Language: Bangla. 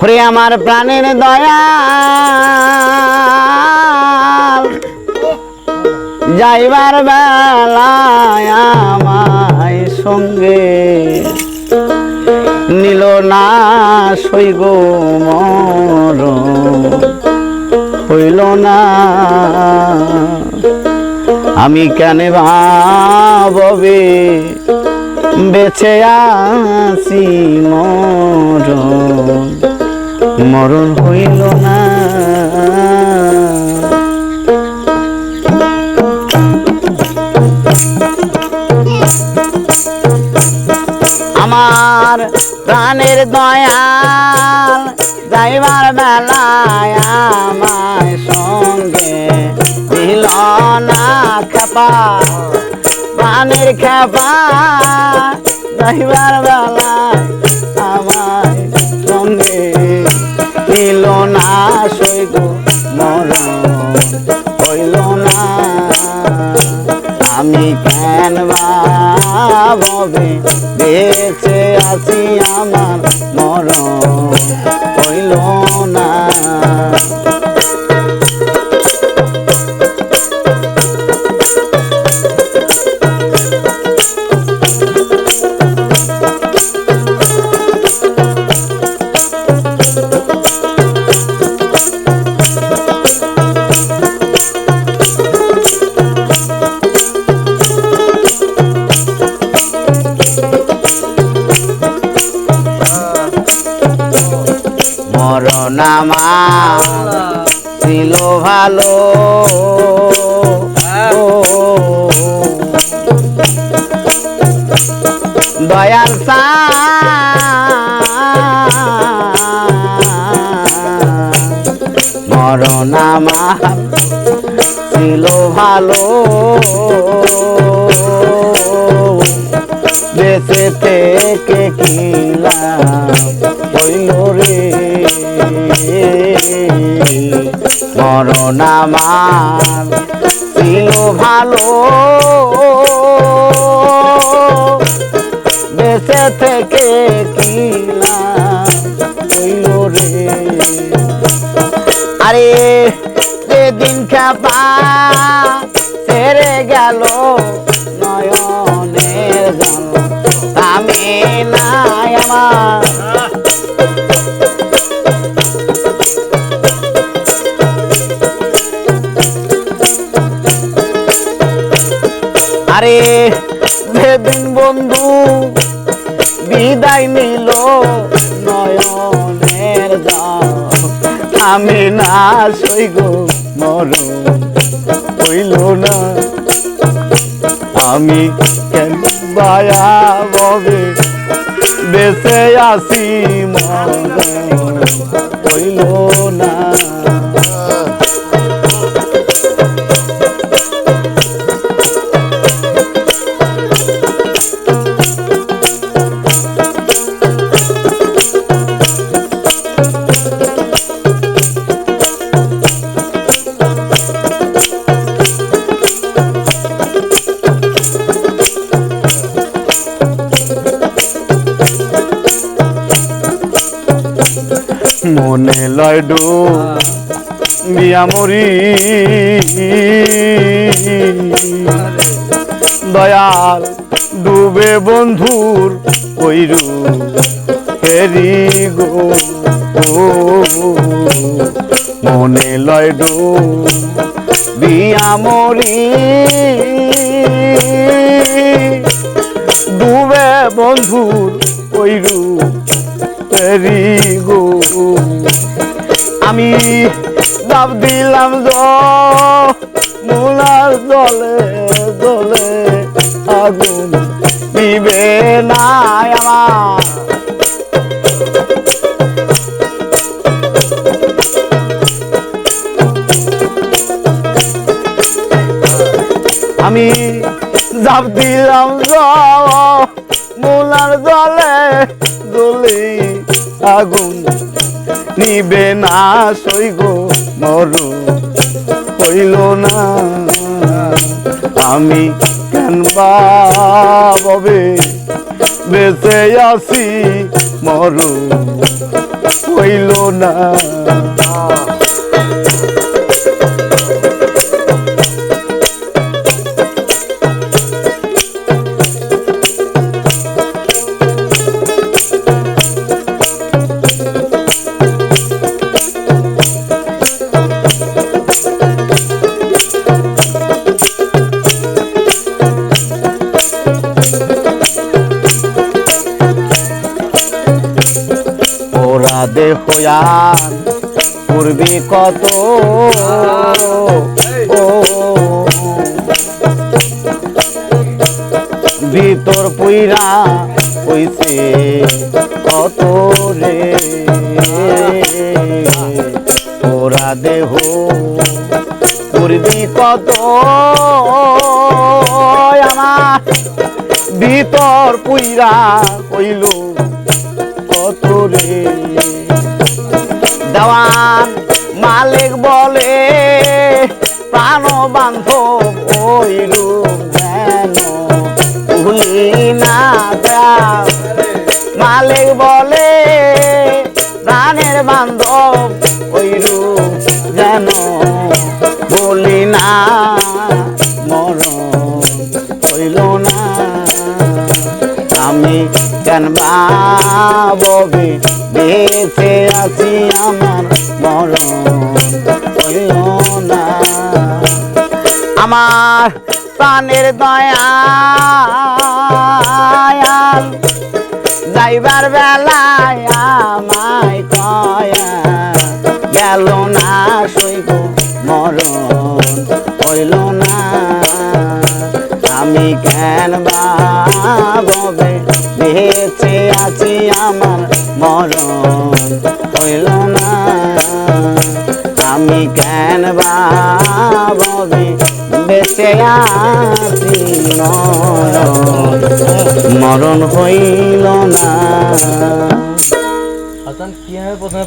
ওরে আমার প্রাণের দয়াল যাইবার বেলায় আমায় সঙ্গে নিল না সইগ মরণ হইল না আমি কেন ভাববে বেঁচে আছি মরণ মরণ হইল না আমার প্রাণের দয়াল যাইবার বেলায় আমায় সঙ্গে দিল না খেপা প্রাণের খেপা যাইবার বেলায় আমায় সঙ্গে নিল না সইগ মরণ হইল না আমি কেন ভাববে বেঁচে আছি আমার মরণ হইল না মরণ আমার ছিল ভালো দয়াল মরণ আমার ছিল ভালো বেঁচে থেকে কিলা হইল রে মরণ আমার ছিল ভালো বেঁচে থেকে কিলা হইল রে আরে যেদিন খেপা ছেড়ে গেল নয়নের জল আমি নাই আমার আরে যেদিন বন্ধু বিদায় নিল নয়নের জল আমি না সইগ মরণ হইল না আমি কেন বায়া ববে বেঁচে আসি মরণ হইল না মনে লয়ডো বিয়া মরি দয়াল ডুবে বন্ধুর ওইরু হেরি গো মনে লয়ডো বিয়া মরি ডুবে বন্ধুর ওইরু গো আমি দাব দিলাম মুলার জলে জলে আগুন নিবে না আমার আমি দাব দিলাম মুলার জলে জলে আগুন নিবে না সইগ মরণ হইল না আমি কেন ভাববে বেঁচে আছি মরণ হইল না। ওরা দেখয়ান পূর্বে কত ভিতর পুইরা হইছে কত রে। ওরা দেহ পূর্বে কত আমার ভিতর পুইরা হইল কত রে। দেওয়ান মালিক বলে প্রাণ বান্ধব ওই রূপ যেন ভুলি না দেও। মালিক বলে প্রাণের বান্ধব ওই রূপ যেন ভুলি না। মরণ হইল না আমি কেন ভাববে বেঁচে আছি আমার মরণ হইল না। আমার প্রাণের দয়াল যাইবার বেলায় আমায় কয়া গেল না সইব মরণ হইল না। আমি কেন ভাববে বেঁচে আছি আমার মরণ হইল না। আমি কেন ভাববে বেঁচে আছি মরণ হইল না। হাসান কি হবে প্রথমে